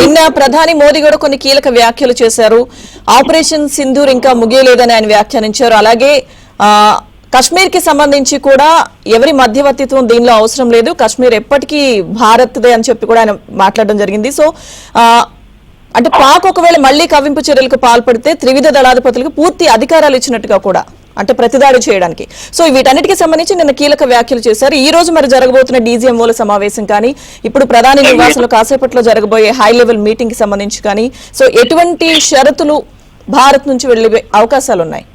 నిన్న ప్రధాని మోదీ కూడా కొన్ని కీలక వ్యాఖ్యలు చేశారు. ఆపరేషన్ సింధూర్ ఇంకా ముగియలేదని ఆయన వ్యాఖ్యానించారు. అలాగే కశ్మీర్ కి సంబంధించి కూడా ఎవరి మధ్యవర్తిత్వం దీనిలో అవసరం లేదు, కశ్మీర్ ఎప్పటికీ భారత్దే అని చెప్పి కూడా ఆయన మాట్లాడడం జరిగింది. సో అంటే పాక్ ఒకవేళ మళ్లీ కవ్వింపు చర్యలకు పాల్పడితే త్రివిధ దళాధిపతులకు పూర్తి అధికారాలు ఇచ్చినట్టుగా కూడా, అంటే ప్రతిదాడి చేయడానికి. సో వీటన్నిటికీ సంబంధించి నిన్న కీలక వ్యాఖ్యలు చేశారు. ఈ రోజు మరి జరగబోతున్న డీజీఎంఓల సమావేశం కానీ, ఇప్పుడు ప్రధాని నివాసంలో కాసేపట్లో జరగబోయే హై లెవెల్ మీటింగ్ కి సంబంధించి కానీ, సో ఎటువంటి షరతులు భారత్ నుంచి వెళ్లే అవకాశాలు ఉన్నాయి?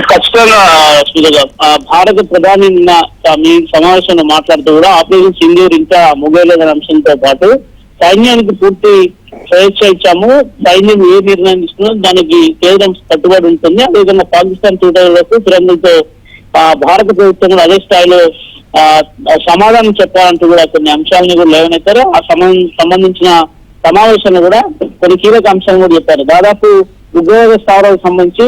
ఖచ్చితంగా భారత ప్రధాని నిన్న మీ సమావేశంలో మాట్లాడుతూ కూడా ఆపరేషన్ సింధూర్ ఇంకా ముగియలేదనే అంశంతో పాటు సైన్యానికి పూర్తి స్వేచ్ఛ ఇచ్చాము, సైన్యం ఏ నిర్ణయం తీసుకున్నా దానికి కేంద్రం కట్టుబడి ఉంటుంది. అదేవిధంగా పాకిస్తాన్ తూటాలకు ఫిరంగులతో భారత ప్రభుత్వం కూడా అదే స్థాయిలో సమాధానం చెప్పాలంటూ కూడా కొన్ని అంశాలను కూడా లేవనెత్తారు. ఆ సంబంధించిన సమావేశంలో కూడా కొన్ని కీలక అంశాలను కూడా చెప్పారు. దాదాపు ఉగ్రవాద స్థావరాలకు సంబంధించి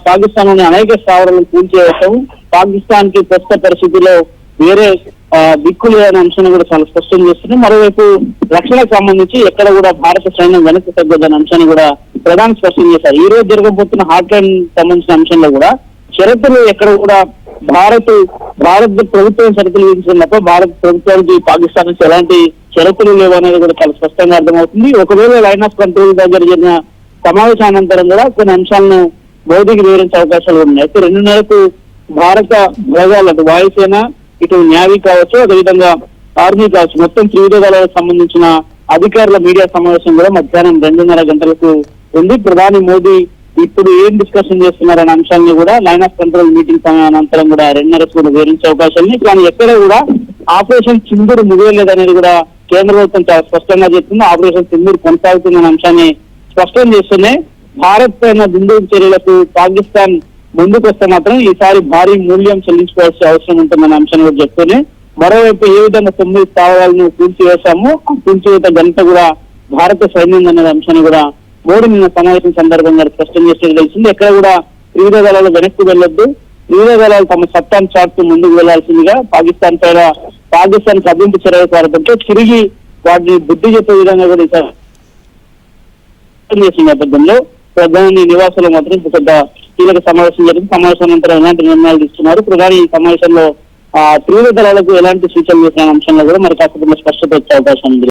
పాకిస్తాన్ లోని అనేక స్థావరాలను కూల్చివేయటం, పాకిస్తాన్ కి ప్రస్తుత పరిస్థితిలో వేరే దిక్కులు అనే అంశాన్ని కూడా చాలా స్పష్టం చేస్తున్నాయి. మరోవైపు రక్షణకు సంబంధించి ఎక్కడ కూడా భారత సైన్యం వెనక్కి తగ్గదనే అంశాన్ని కూడా ప్రధాని స్పష్టం చేశారు. ఈ రోజు జరగబోతున్న హాట్ లైన్ సంబంధించిన అంశంలో కూడా షరతులు ఎక్కడ కూడా భారత ప్రభుత్వం షరతులు విధించడం తప్ప భారత ప్రభుత్వానికి పాకిస్తాన్ నుంచి ఎలాంటి షరతులు లేవు అనేది కూడా చాలా స్పష్టంగా అర్థమవుతుంది. ఒకవేళ లైన్ ఆఫ్ కంట్రోల్ దగ్గర జరిగిన సమావేశానంతరం కూడా కొన్ని అంశాలను మోదీకి వివరించే అవకాశాలు ఉన్నాయి. అయితే 2 నెలలకు భారత బలగాలు అటు వాయుసేన, ఇటు న్యావీ కావచ్చు, అదేవిధంగా ఆర్మీ కావచ్చు, మొత్తం త్రివిధ దళాలకు సంబంధించిన అధికారుల మీడియా సమావేశం కూడా మధ్యాహ్నం 2:30 గంటలకు ఉంది. ప్రధాని మోదీ ఇప్పుడు ఏం డిస్కషన్ చేస్తున్నారనే అంశాన్ని కూడా లైన్ ఆఫ్ కంట్రోల్ మీటింగ్ అనంతరం కూడా 2:30 కూడా వివరించే అవకాశాలు ఉన్నాయి. కానీ ఎక్కడ కూడా ఆపరేషన్ సింధూర్ ముగియలేదనేది కూడా కేంద్ర ప్రభుత్వం చాలా స్పష్టంగా చెప్తుంది. ఆపరేషన్ సింధూర్ కొనసాగుతుందనే అంశాన్ని స్పష్టం చేస్తూనే భారత్ పైన దుందుడు చర్యలకు పాకిస్తాన్ ముందుకు వస్తే మాత్రం ఈసారి భారీ మూల్యం చెల్లించుకోవాల్సిన అవసరం ఉంటుందనే అంశాన్ని కూడా చెప్తూనే, మరోవైపు ఏ విధంగా 9 స్థావరాలను కూల్చివేశాము, ఆ కూల్చివేత గంట కూడా భారత సైన్యం అనే అంశాన్ని కూడా మోడీ నిన్న సమావేశం సందర్భంగా స్పష్టం చేసేది తెలిసింది. ఎక్కడ కూడా త్రివిధ దళాలు వెనక్కి వెళ్లొద్దు, త్రివిధ దళాలు తమ సత్తాను చాటుతూ ముందుకు వెళ్లాల్సిందిగా, పాకిస్తాన్ కవ్వింపు చర్యలు పాల్పడితే తిరిగి వాటిని బుద్ధి చెప్పే విధంగా కూడా ఈసారి చేసిన నేపథ్యంలో ప్రధాని నివాసంలో మాత్రం పెద్ద కీలక సమావేశం జరిగింది. సమావేశం అనంతరం ఎలాంటి నిర్ణయాలు తీసుకున్నారు, ప్రధాని ఈ సమావేశంలో త్రివిధ దళాలకు ఎలాంటి సూచనలు చేసిన అంశంలో కూడా మరి కాకపోతే స్పష్టత వచ్చే అవకాశం ఉంది.